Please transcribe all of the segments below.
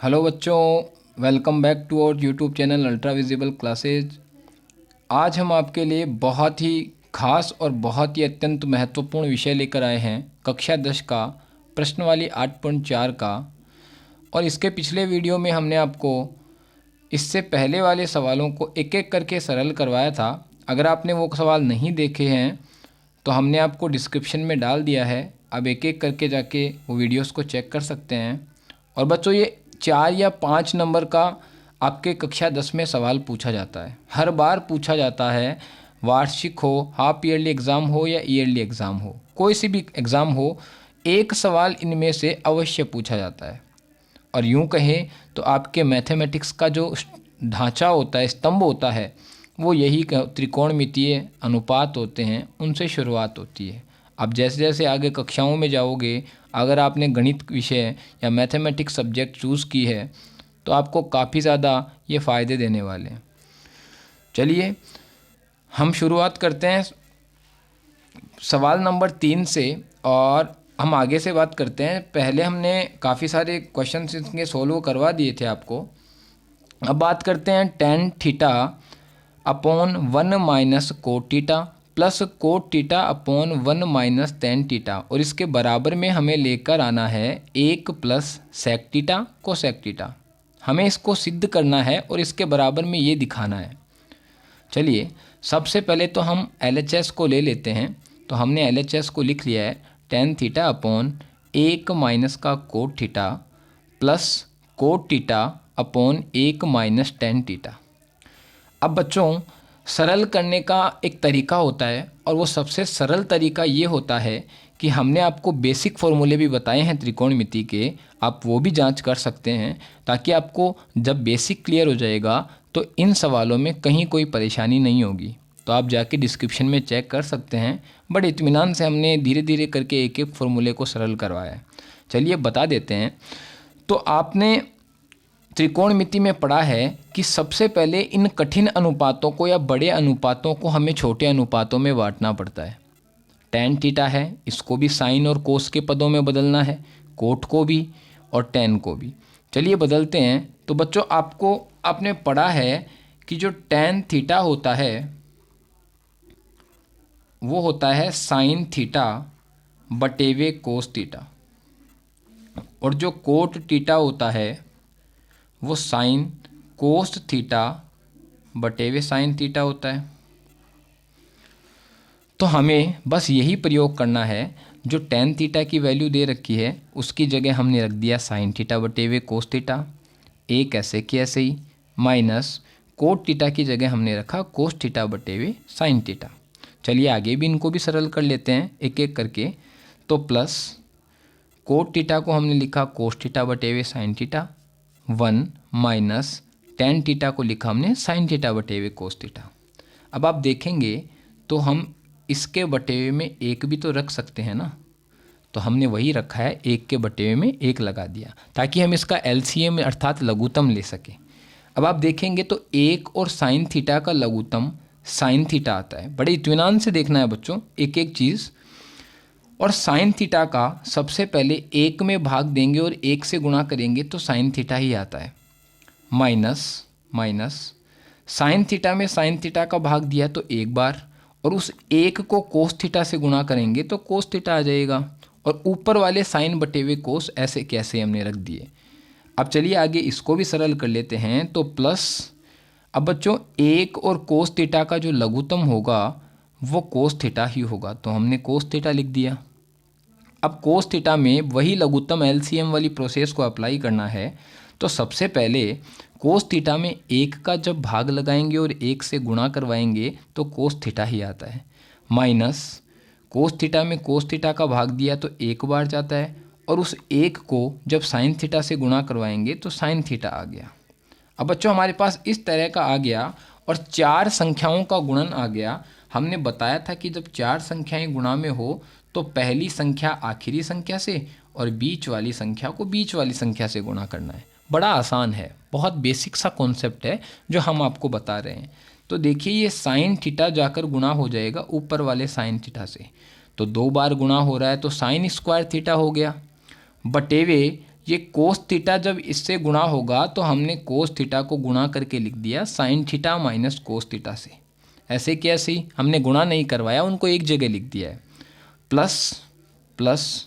Hello बच्चों, welcome back to our YouTube channel ultra visible classes. आज हम आपके लिए बहुत ही खास और बहुत ही अत्यंत महत्वपूर्ण विषय लेकर आए हैं, कक्षा 10 का प्रश्नवाली 8.4 का। और इसके पिछले वीडियो में हमने आपको इससे पहले वाले सवालों को एक एक करके सरल करवाया था। अगर आपने वो सवाल नहीं देखे हैं तो हमने आपको डिस्क्रिप्शन में डाल दिया है, अब एक एक करके जाके वो वीडियोस को चेक कर सकते हैं। और बच्चों, ये 4 या 5 नंबर का आपके कक्षा 10 में सवाल पूछा जाता है, हर बार पूछा जाता है। वार्षिक हो, हाफ ईयरली एग्ज़ाम हो या ईयरली एग्ज़ाम हो, कोई सी भी एग्ज़ाम हो, एक सवाल इनमें से अवश्य पूछा जाता है। और यूँ कहें तो आपके मैथमेटिक्स का जो ढांचा होता है, स्तंभ होता है, वो यही त्रिकोणमितीय अनुपात होते हैं, उनसे शुरुआत होती है। अब जैसे जैसे आगे कक्षाओं में जाओगे, अगर आपने गणित विषय या मैथमेटिक्स सब्जेक्ट चूज़ की है तो आपको काफ़ी ज़्यादा ये फ़ायदे देने वाले हैं। चलिए हम शुरुआत करते हैं सवाल नंबर 3 से, और हम आगे से बात करते हैं। पहले हमने काफ़ी सारे क्वेश्चन इसके सोल्व करवा दिए थे आपको। अब बात करते हैं tan theta upon 1 minus cot theta plus cot theta upon 1 minus tan theta, और इसके बराबर में हमें लेकर आना है 1 plus sec theta cosec theta. हमें इसको सिद्ध करना है और इसके बराबर में ये दिखाना है। चलिए सबसे पहले तो हम LHS को ले लेते हैं। तो हमने LHS को लिख लिया है टेन थीटा अपॉन 1 माइनस का coat theta plus cot theta upon 1 minus tan theta. अब बच्चों, सरल करने का एक तरीका होता है, और वो सबसे सरल तरीका ये होता है कि हमने आपको बेसिक फॉर्मूले भी बताए हैं त्रिकोणमिति के, आप वो भी जांच कर सकते हैं, ताकि आपको जब बेसिक क्लियर हो जाएगा तो इन सवालों में कहीं कोई परेशानी नहीं होगी। तो आप जाके डिस्क्रिप्शन में चेक कर सकते हैं। बड़े इत्मीनान से हमने धीरे धीरे करके एक एक फॉर्मूले को सरल करवाया है। चलिए बता देते हैं। तो आपने त्रिकोणमिति में पढ़ा है कि सबसे पहले इन कठिन अनुपातों को या बड़े अनुपातों को हमें छोटे अनुपातों में बांटना पड़ता है। टेन थीटा है, इसको भी साइन और कोस के पदों में बदलना है, कोट को भी और टेन को भी। चलिए बदलते हैं। तो बच्चों, आपने पढ़ा है कि जो टेन थीटा होता है वो होता है साइन थीटा बटेवे कोस थीटा, और जो कोट थीटा होता है वो साइन कोस थीटा बटेवे साइन थीटा होता है। तो हमें बस यही प्रयोग करना है। जो टेन थीटा की वैल्यू दे रखी है उसकी जगह हमने रख दिया साइन थीटा बटेवे कोस थीटा, एक ऐसे कि ऐसे ही, माइनस कोट थीटा की जगह हमने रखा कोस थीटा बटेवे साइन थीटा। चलिए आगे भी इनको भी सरल कर लेते हैं एक एक करके। तो प्लस कोट थीटा को हमने लिखा कोस थीटा बटेवे sine theta, 1 minus tan theta को लिखा हमने साइन थीटा बटेवे कोस थीटा। अब आप देखेंगे तो हम इसके बटेवे में एक भी तो रख सकते हैं ना, तो हमने वही रखा है, एक के बटेवे में एक लगा दिया ताकि हम इसका LCM अर्थात लघुत्तम ले सकें। अब आप देखेंगे तो एक और साइन थीटा का लघुत्तम साइन थीटा आता है। बड़े इत्मीनान से देखना है बच्चों एक एक चीज़। और साइन थीटा का सबसे पहले एक में भाग देंगे और एक से गुणा करेंगे तो साइन थीटा ही आता है, माइनस साइन थीटा में साइन थीटा का भाग दिया तो एक बार, और उस एक को कोस थीटा से गुणा करेंगे तो कोस थीटा आ जाएगा, और ऊपर वाले साइन बटेवे कोस ऐसे कैसे हमने रख दिए। अब चलिए आगे इसको भी सरल कर लेते हैं। तो प्लस, अब बच्चों एक और कोस थीटा का जो लघुत्तम होगा वो कोस थीटा ही होगा, तो हमने कोस थीटा लिख दिया। अब कोस थीटा में वही लघुत्तम LCM वाली प्रोसेस को अप्लाई करना है। तो सबसे पहले कोस थीटा में एक का जब भाग लगाएंगे और एक से गुणा करवाएंगे तो कोस थीटा ही आता है, माइनस कोस थीटा में कोस थीटा का भाग दिया तो एक बार जाता है, और उस एक को जब साइन थीटा से गुणा करवाएंगे तो साइन थीटा आ गया। अब बच्चों हमारे पास इस तरह का आ गया, और 4 संख्याओं का गुणन आ गया। हमने बताया था कि जब 4 संख्याएं गुणा में हो तो पहली संख्या आखिरी संख्या से और बीच वाली संख्या को बीच वाली संख्या से गुणा करना है। बड़ा आसान है, बहुत बेसिक सा कॉन्सेप्ट है जो हम आपको बता रहे हैं। तो देखिए ये साइन थीटा जाकर गुणा हो जाएगा ऊपर वाले साइन थीटा से, तो 2 बार गुणा हो रहा है तो साइन स्क्वायर थीटा हो गया, बटेवे ये कोस थीटा जब इससे गुणा होगा तो हमने कोस थीटा को गुणा करके लिख दिया sign theta minus cos theta से। ऐसे कैसे हमने गुणा नहीं करवाया, उनको एक जगह लिख दिया है। प्लस प्लस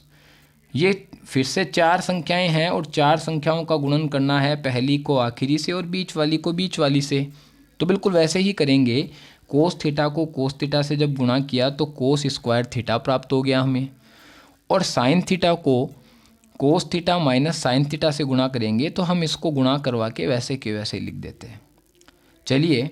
ये फिर से 4 संख्याएं हैं और 4 संख्याओं का गुणन करना है, पहली को आखिरी से और बीच वाली को बीच वाली से। तो बिल्कुल वैसे ही करेंगे। कोस थीटा को कोस थीटा से जब गुणा किया तो कोस स्क्वायर थीटा प्राप्त हो गया हमें, और साइन थीटा को cos theta minus sine theta से गुणा करेंगे तो हम इसको गुणा करवा के वैसे के वैसे लिख देते हैं। चलिए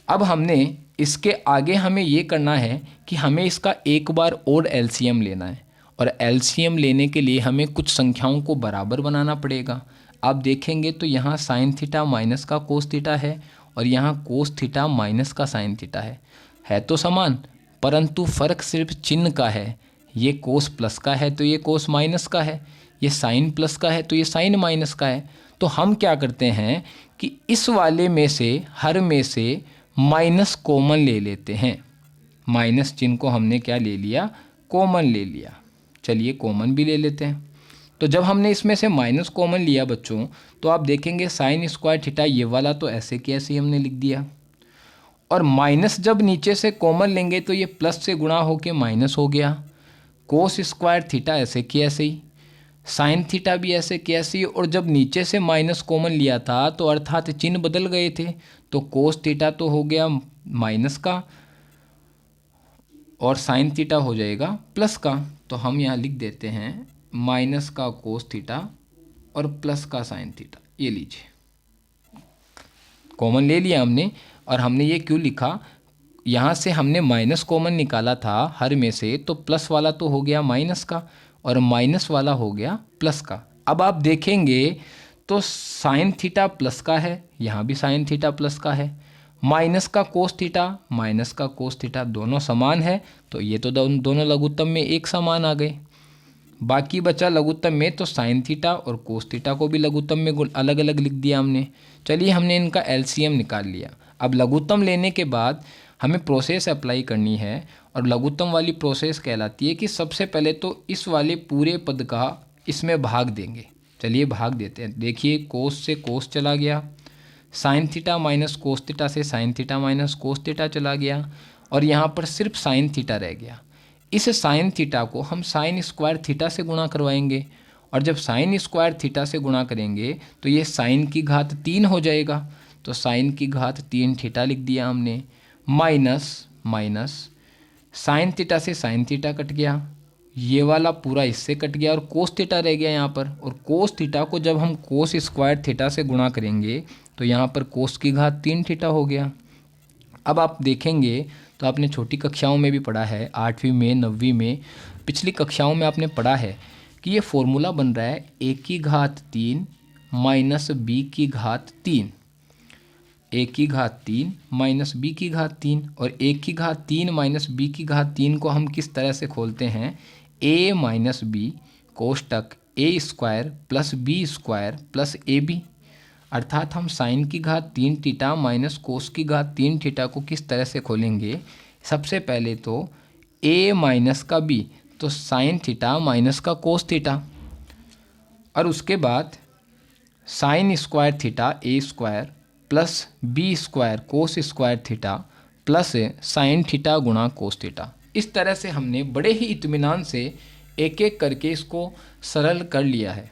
अब हमने इसके आगे हमें ये करना है कि हमें इसका एक बार और एलसीएम लेना है, और एलसीएम लेने के लिए हमें कुछ संख्याओं को बराबर बनाना पड़ेगा। आप देखेंगे तो यहाँ साइन थीटा माइनस का कोस थीटा है और यहाँ कोस थीटा माइनस का साइन थीटा है तो समान, परंतु फ़र्क सिर्फ चिन्ह का है। ये कोस प्लस का है तो ये कोस माइनस का है, ये साइन प्लस का है तो ये साइन माइनस का है। तो हम क्या करते हैं कि इस वाले में से हर में से माइनस कॉमन ले लेते हैं। माइनस चिन्ह को हमने क्या ले लिया, कॉमन ले लिया। चलिए कॉमन भी ले लेते हैं। तो जब हमने इसमें से माइनस कॉमन लिया बच्चों, तो आप देखेंगे साइन स्क्वायर थीटा ये वाला तो ऐसे की ऐसे ही हमने लिख दिया, और माइनस जब नीचे से कॉमन लेंगे तो ये प्लस से गुणा होके माइनस हो गया। कोस स्क्वायर थीटा ऐसे की ऐसे ही, साइन थीटा भी ऐसे की ऐसे ही, और जब नीचे से माइनस कॉमन लिया था तो अर्थात चिन्ह बदल गए थे, तो कोस थीटा तो हो गया माइनस का और साइन थीटा हो जाएगा प्लस का। तो हम यहाँ लिख देते हैं माइनस का कोस थीटा और प्लस का साइन थीटा। ये लीजिए कॉमन ले लिया हमने, और हमने ये क्यों लिखा, यहाँ से हमने माइनस कॉमन निकाला था हर में से, तो प्लस वाला तो हो गया माइनस का और माइनस वाला हो गया प्लस का। अब आप देखेंगे तो साइन थीटा प्लस का है, यहाँ भी साइन थीटा प्लस का है, माइनस का कोस थीटा माइनस का कोस थीटा दोनों समान है, तो ये तो दोनों लघुत्तम में एक समान आ गए। बाकी बचा लघुत्तम में तो साइन थीटा और कोस थीटा को भी लघुत्तम में अलग अलग लिख दिया हमने। चलिए हमने इनका एलसीएम निकाल लिया। अब लघुत्तम लेने के बाद हमें प्रोसेस अप्लाई करनी है, और लघुत्तम वाली प्रोसेस कहलाती है कि सबसे पहले तो इस वाले पूरे पद का इसमें भाग देंगे। चलिए भाग देते हैं। देखिए कोस से कोस चला गया, sine theta minus cos theta से sine theta minus cos theta चला गया, और यहाँ पर सिर्फ साइन थीटा रह गया। इस साइन थीटा को हम साइन स्क्वायर थीटा से गुणा करवाएंगे, और जब साइन स्क्वायर थीटा से गुणा करेंगे तो ये साइन की घात 3 हो जाएगा। तो साइन की घात 3 थीटा लिख दिया हमने, माइनस माइनस साइन थीटा से साइन थीटा कट गया, ये वाला पूरा इससे कट गया, और कोस थीटा रह गया यहाँ पर। और कोस थीटा को जब हम कोस स्क्वायर थीटा से गुणा करेंगे तो यहाँ पर कोस की घात 3 थीटा हो गया। अब आप देखेंगे तो आपने छोटी कक्षाओं में भी पढ़ा है, 8वीं में 9वीं में, पिछली कक्षाओं में आपने पढ़ा है कि ये फॉर्मूला बन रहा है a की घात 3 माइनस b की घात 3, a की घात 3 माइनस b की घात 3, और a की घात 3 माइनस b की घात 3 को हम किस तरह से खोलते हैं, a minus b कोष्टक a square plus b square plus ab, अर्थात हम साइन की घात 3 थीटा माइनस कोस की घात 3 थीटा को किस तरह से खोलेंगे। सबसे पहले तो a माइनस का b, तो साइन थीटा माइनस का कोस थीटा, और उसके बाद sine square theta a square plus b square cos square theta plus sine theta गुणा कोस थीटा। इस तरह से हमने बड़े ही इत्मीनान से एक एक करके इसको सरल कर लिया है।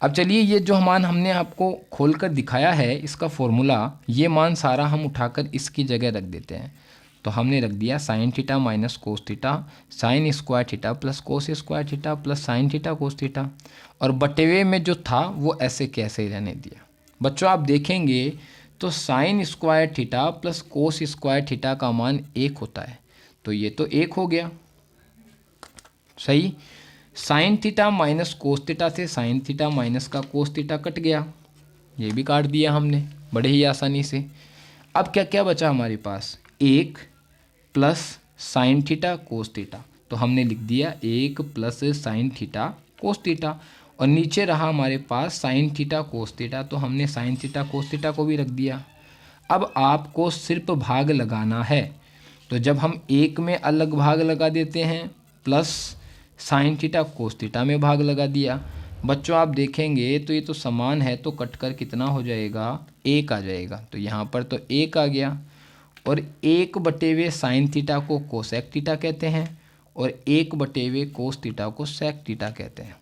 अब चलिए ये जो मान हमने आपको खोलकर दिखाया है इसका फॉर्मूला, ये मान सारा हम उठाकर इसकी जगह रख देते हैं। तो हमने रख दिया sign theta minus cos theta sine square theta plus cos square theta plus sine theta cos theta, और बटेवे में जो था वो ऐसे कैसे रहने दिया। बच्चों आप देखेंगे तो sine square theta plus cos square theta का मान 1 होता है, तो ये तो 1 हो गया सही। Sign theta minus cos theta से साइन थीटा माइनस का कोस थीटा कट गया, ये भी काट दिया हमने बड़े ही आसानी से। अब क्या क्या बचा हमारे पास, 1 plus sine theta cos theta, तो हमने लिख दिया 1 plus sine theta cos theta, और नीचे रहा हमारे पास साइन थीटा कोस थीटा, तो हमने साइन थीटा कोस थीटा को भी रख दिया। अब आपको सिर्फ भाग लगाना है, तो जब हम 1 में अलग भाग लगा देते हैं plus sine theta cos theta में भाग लगा दिया, बच्चों आप देखेंगे तो ये तो समान है, तो कट कर कितना हो जाएगा, 1 आ जाएगा। तो यहाँ पर तो 1 आ गया। और 1/, साइन थीटा को कोसेक थीटा कहते हैं और 1/, कोस थीटा को सेक थीटा कहते हैं।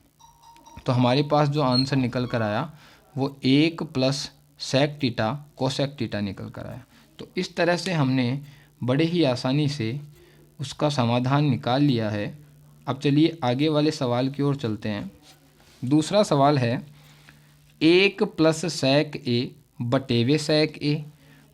तो हमारे पास जो आंसर निकल कर आया वो 1 + सेक थीटा कोसेक थीटा निकल कर आया। तो इस तरह से हमने बड़े ही आसानी से उसका समाधान निकाल लिया है। अब चलिए आगे वाले सवाल की ओर चलते हैं। दूसरा सवाल है 1 + सेक a/, सेक a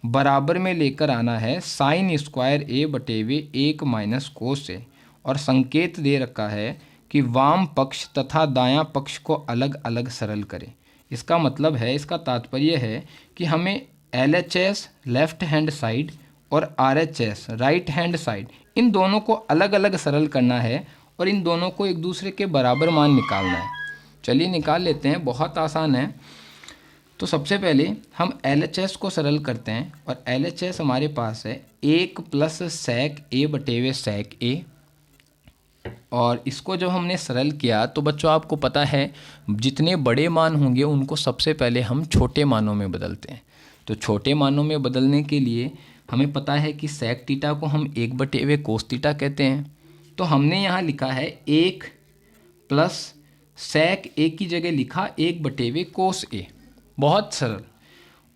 बराबर में लेकर आना है sine square a/1 - cos a, और संकेत दे रखा है कि वाम पक्ष तथा दायां पक्ष को अलग अलग सरल करें। इसका मतलब है, इसका तात्पर्य है कि हमें LHS लेफ्ट हैंड साइड और RHS राइट हैंड साइड, इन दोनों को अलग अलग सरल करना है और इन दोनों को एक दूसरे के बराबर मान निकालना है। चलिए निकाल लेते हैं, बहुत आसान है। तो सबसे पहले हम LHS को सरल करते हैं और LHS हमारे पास है 1 + सेक a/, सेक a। और इसको जब हमने सरल किया तो बच्चों आपको पता है जितने बड़े मान होंगे उनको सबसे पहले हम छोटे मानों में बदलते हैं। तो छोटे मानों में बदलने के लिए हमें पता है कि सेक थीटा को हम 1/, कोस थीटा कहते हैं। तो हमने यहाँ लिखा है 1 + सेक a की जगह लिखा 1/, कोस a, बहुत सरल।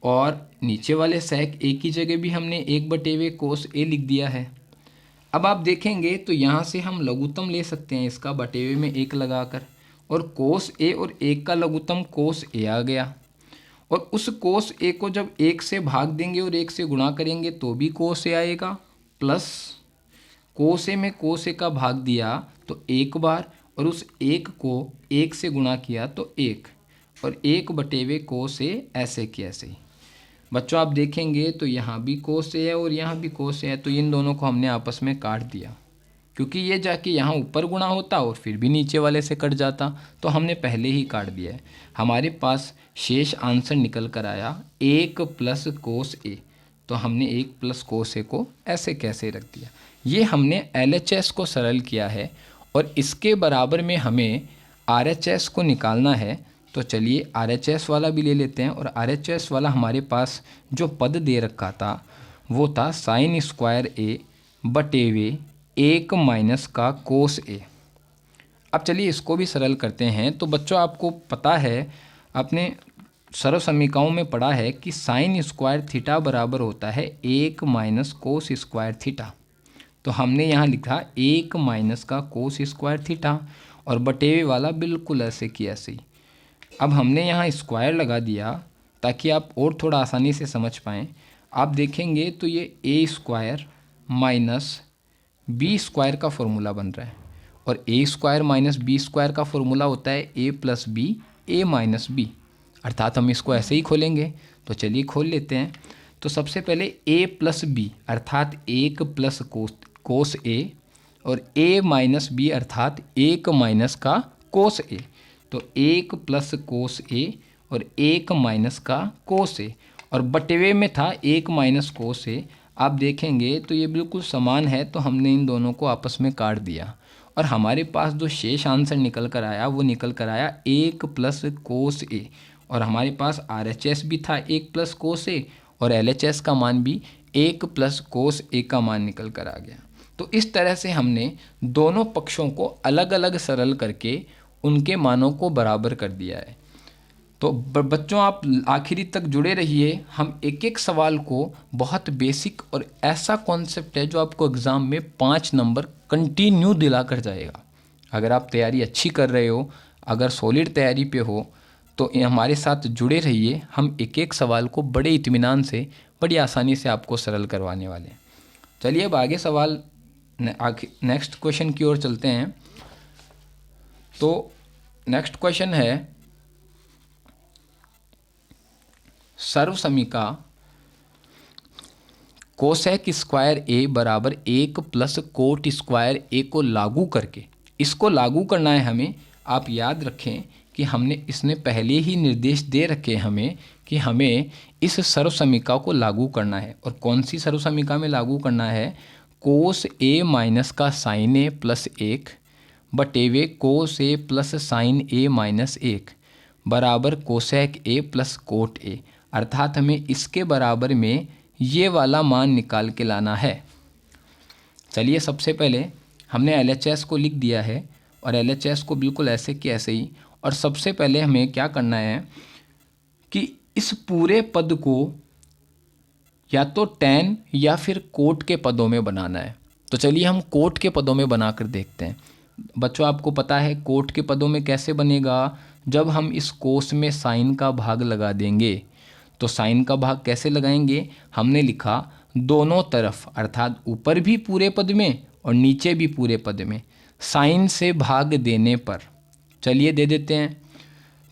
और नीचे वाले सेक a की जगह भी हमने 1/, कोस a लिख दिया है। अब आप देखेंगे तो यहाँ से हम लघुत्तम ले सकते हैं इसका, बटेवे में 1 लगाकर, और कोस a और 1 का लघुत्तम कोस a आ गया। और उस कोस a को जब 1 से भाग देंगे और 1 से गुणा करेंगे तो भी कोस a आएगा, प्लस कोस a में कोस a का भाग दिया तो 1 बार, और उस 1 को 1 से गुणा किया तो 1, और 1/, कोस a, ऐसे की ऐसे ही। बच्चों आप देखेंगे तो यहाँ भी कोस a है और यहाँ भी कोस a है, तो इन दोनों को हमने आपस में काट दिया, क्योंकि ये जाके यहाँ ऊपर गुणा होता और फिर भी नीचे वाले से कट जाता, तो हमने पहले ही काट दिया है। हमारे पास शेष आंसर निकल कर आया 1 + कोस a। तो हमने 1 + कोस a को ऐसे कैसे रख दिया। ये हमने LHS को सरल किया है और इसके बराबर में हमें RHS को निकालना है। तो चलिए RHS वाला भी ले लेते हैं, और RHS वाला हमारे पास जो पद दे रखा था वो था sine square a/1 - cos a। अब चलिए इसको भी सरल करते हैं। तो बच्चों आपको पता है, आपने सर्व समीकरणों में पढ़ा है कि साइन स्क्वायर थीटा बराबर होता है 1 - कोस स्क्वायर थीटा। तो हमने यहाँ लिखा 1 - कोस स्क्वायर थीटा, और बटेवे वाला बिल्कुल ऐसे की ऐसे ही। अब हमने यहाँ स्क्वायर लगा दिया ताकि आप और थोड़ा आसानी से समझ पाएँ। आप देखेंगे तो ये a² - b² का फॉर्मूला बन रहा है, और a² - b² का फॉर्मूला होता है a + b a - b, अर्थात हम इसको ऐसे ही खोलेंगे। तो चलिए खोल लेते हैं। तो सबसे पहले a + b अर्थात 1 + कोस a, और a - b अर्थात 1 - कोस a। तो 1 + कोस a और 1 - कोस a, और बटेवे में था 1 - कोस a। आप देखेंगे तो ये बिल्कुल समान है, तो हमने इन दोनों को आपस में काट दिया, और हमारे पास जो शेष आंसर निकल कर आया वो निकल कर आया 1 + कोस a। और हमारे पास RHS भी था 1 + कोस a, और LHS का मान भी 1 + कोस a का मान निकल कर आ गया। तो इस तरह से हमने दोनों पक्षों को अलग अलग सरल करके उनके मानों को बराबर कर दिया है। तो बच्चों आप आखिरी तक जुड़े रहिए, हम एक एक सवाल को, बहुत बेसिक और ऐसा कॉन्सेप्ट है जो आपको एग्ज़ाम में 5 नंबर कंटिन्यू दिला कर जाएगा। अगर आप तैयारी अच्छी कर रहे हो, अगर सॉलिड तैयारी पे हो, तो हमारे साथ जुड़े रहिए। हम एक एक सवाल को बड़े इत्मीनान से, बड़ी आसानी से आपको सरल करवाने वाले हैं। चलिए अब आगे सवाल, नेक्स्ट क्वेश्चन की ओर चलते हैं। तो नेक्स्ट क्वेश्चन है, सर्व समीका कोसेक स्क्वायर a बराबर 1 + कोट स्क्वायर a को लागू करके, इसको लागू करना है हमें। आप याद रखें कि हमने इसने पहले ही निर्देश दे रखे हमें कि हमें इस सर्व समीका को लागू करना है। और कौन सी सर्व समीका में लागू करना है, कोस a - का साइन a + 1 बटे वे कोस ए प्लस साइन ए माइनस 1 बराबर कोसेक ए प्लस कोट ए, अर्थात हमें इसके बराबर में ये वाला मान निकाल के लाना है। चलिए सबसे पहले हमने LHS को लिख दिया है और LHS को बिल्कुल ऐसे कि ऐसे ही। और सबसे पहले हमें क्या करना है कि इस पूरे पद को या तो tan या फिर कोट के पदों में बनाना है। तो चलिए हम कोट के पदों में बनाकर देखते हैं। बच्चों आपको पता है कोट के पदों में कैसे बनेगा, जब हम इस कोस में साइन का भाग लगा देंगे। तो साइन का भाग कैसे लगाएंगे, हमने लिखा दोनों तरफ, अर्थात ऊपर भी पूरे पद में और नीचे भी पूरे पद में साइन से भाग देने पर। चलिए दे देते हैं।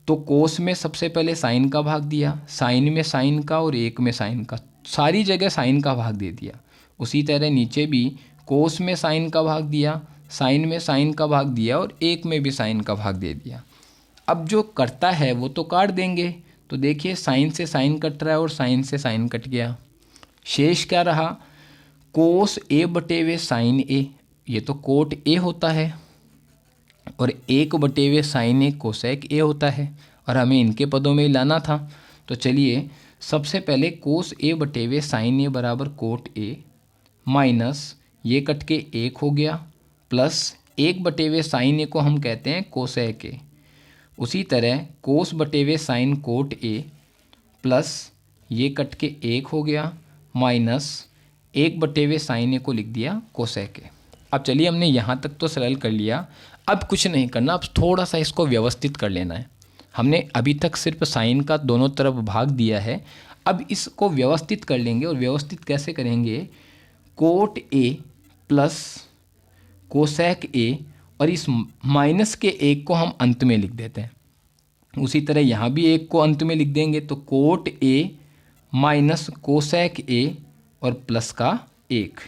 तो कोस में सबसे पहले साइन का भाग दिया, साइन में साइन का और एक में साइन का, सारी जगह साइन का भाग दे दिया। उसी तरह नीचे भी कोस में साइन का भाग दिया, साइन में साइन का भाग दिया और एक में भी साइन का भाग दे दिया। अब जो करता है वो तो काट देंगे। तो देखिए साइन से साइन कट रहा है और साइन से साइन कट गया। शेष क्या रहा, कोस ए बटे वे साइन ए, ये तो कोट ए होता है, और एक बटे वे साइन ए कोसेक ए होता है, और हमें इनके पदों में ही लाना था। तो चलिए सबसे पहले कोस ए बटे वे साइन ए बराबर कोट ए माइनस ये कट के एक हो गया, प्लस एक बटे वे साइन ए को हम कहते हैं कोसेक ए। उसी तरह कोस बटे वे साइन कोट ए प्लस ये कट के एक हो गया, माइनस एक बटे वे साइन ए को लिख दिया कोसेक ए। अब चलिए हमने यहाँ तक तो सरल कर लिया। अब कुछ नहीं करना, अब थोड़ा सा इसको व्यवस्थित कर लेना है। हमने अभी तक सिर्फ साइन का दोनों तरफ भाग दिया है, अब इसको व्यवस्थित कर लेंगे। और व्यवस्थित कैसे करेंगे, कोट ए प्लस कोसेक ए, और इस माइनस के एक को हम अंत में लिख देते हैं। उसी तरह यहाँ भी एक को अंत में लिख देंगे, तो कोट ए माइनस कोसेक ए और प्लस का एक।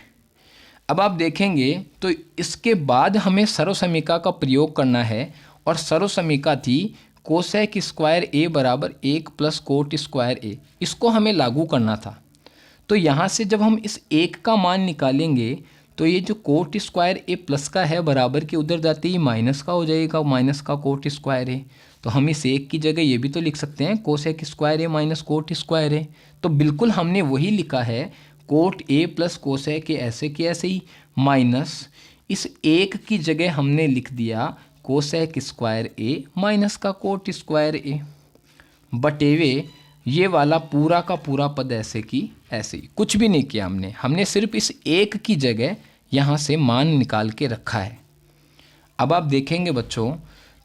अब आप देखेंगे तो इसके बाद हमें सर्वसमीका का प्रयोग करना है, और सर्वसमीका थी कोसेक स्क्वायर ए बराबर एक प्लस कोट स्क्वायर ए, इसको हमें लागू करना था। तो यहाँ से जब हम इस एक का मान निकालेंगे तो ये जो कोट स्क्वायर ए प्लस का है बराबर के उधर जाते ही माइनस का हो जाएगा, माइनस का कोट स्क्वायर ए। तो हम इस एक की जगह ये भी तो लिख सकते हैं कोसेक स्क्वायर ए माइनस कोट स्क्वायर ए। तो बिल्कुल हमने वही लिखा है, कोट ए प्लस कोसेक ए ऐसे के ऐसे ही, माइनस इस एक की जगह हमने लिख दिया कोसेक स्क्वायर ए माइनस का कोट स्क्वायर ए, बटेवे ये वाला पूरा का पूरा पद ऐसे की ऐसे ही। कुछ भी नहीं किया हमने सिर्फ इस एक की जगह यहाँ से मान निकाल के रखा है। अब आप देखेंगे बच्चों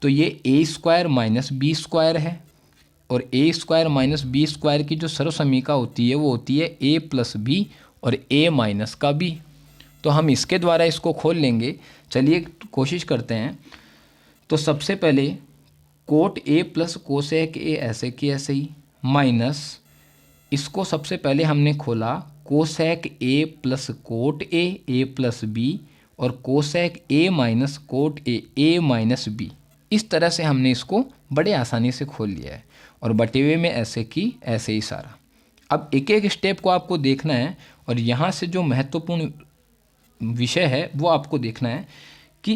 तो ये ए स्क्वायर माइनस बी स्क्वायर है, और ए स्क्वायर माइनस बी स्क्वायर की जो सर्वसमीका होती है वो होती है ए प्लस बी और ए माइनस का बी। तो हम इसके द्वारा इसको खोल लेंगे। चलिए कोशिश करते हैं। तो सबसे पहले कोट ए प्लस कोसेक ए ऐसे की ऐसे ही, माइनस इसको सबसे पहले हमने खोला cosec A plus cot A plus B, और cosec A minus cot A minus B. इस तरह से हमने इसको बड़े आसानी से खोल लिया है, और बटेवे में ऐसे की ऐसे ही सारा। अब एक एक स्टेप को आपको देखना है, और यहाँ से जो महत्वपूर्ण विषय है वो आपको देखना है कि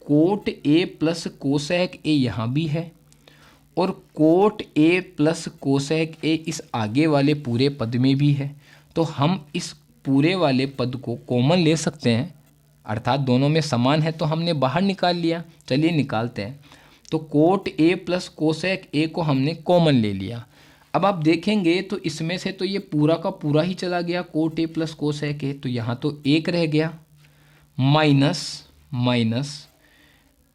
कोट ए प्लस कोसेक ए यहाँ भी है, और कोट ए प्लस कोसेक ए इस आगे वाले पूरे पद में भी है। तो हम इस पूरे वाले पद को कॉमन ले सकते हैं, अर्थात दोनों में समान है तो हमने बाहर निकाल लिया। चलिए निकालते हैं। तो कोट ए प्लस कोसेक ए को हमने कॉमन ले लिया। अब आप देखेंगे तो इसमें से तो ये पूरा का पूरा ही चला गया, कोट ए प्लस कोसेक ए, तो यहाँ तो एक रह गया, माइनस माइनस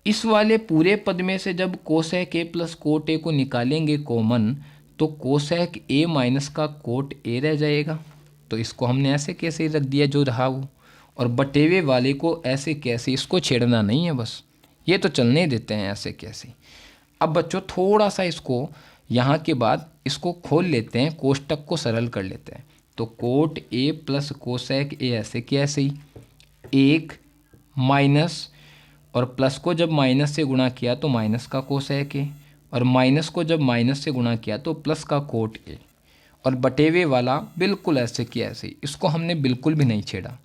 इस वाले पूरे पद में से जब कोसेक ए प्लस कोट ए को निकालेंगे कॉमन, तो कोसेक ए माइनस का कोट ए रह जाएगा। तो इसको हमने ऐसे कैसे ही रख दिया जो रहा वो, और बटेवे वाले को ऐसे कैसे, इसको छेड़ना नहीं है, बस ये तो चलने देते हैं ऐसे कैसे। अब बच्चों थोड़ा सा इसको यहाँ के बाद इसको खोल लेते हैं, कोष्टक को सरल कर लेते हैं। तो कोट ए प्लस कोसेक ए ऐसे के ऐसे ही, एक माइनस, और प्लस को जब माइनस से गुणा किया तो माइनस का कोसेक ए, और माइनस को जब माइनस से गुणा किया तो प्लस का कोट ए, और बटेवे वाला बिल्कुल ऐसे कि ऐसे ही, इसको हमने बिल्कुल भी नहीं छेड़ा।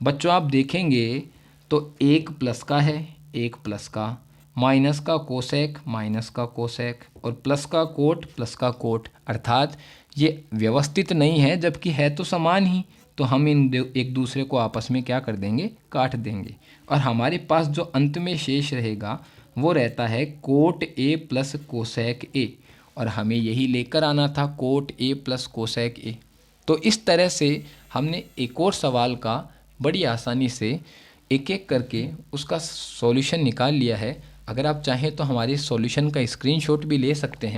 बच्चों आप देखेंगे तो एक प्लस का है, एक प्लस का, माइनस का कोसेक माइनस का कोसेक, और प्लस का कोट प्लस का कोट। अर्थात ये व्यवस्थित नहीं है, जबकि है तो समान ही। तो हम एक दूसरे को आपस में क्या कर देंगे, काट देंगे, और हमारे पास जो अंत में शेष रहेगा वो रहता है कोट ए प्लस कोसेक ए, और हमें यही लेकर आना था, कोट ए प्लस कोसेक ए। तो इस तरह से हमने एक और सवाल का बड़ी आसानी से एक एक करके उसका सॉल्यूशन निकाल लिया है। अगर आप चाहें तो हमारे सॉल्यूशन का स्क्रीनशॉट भी ले सकते हैं।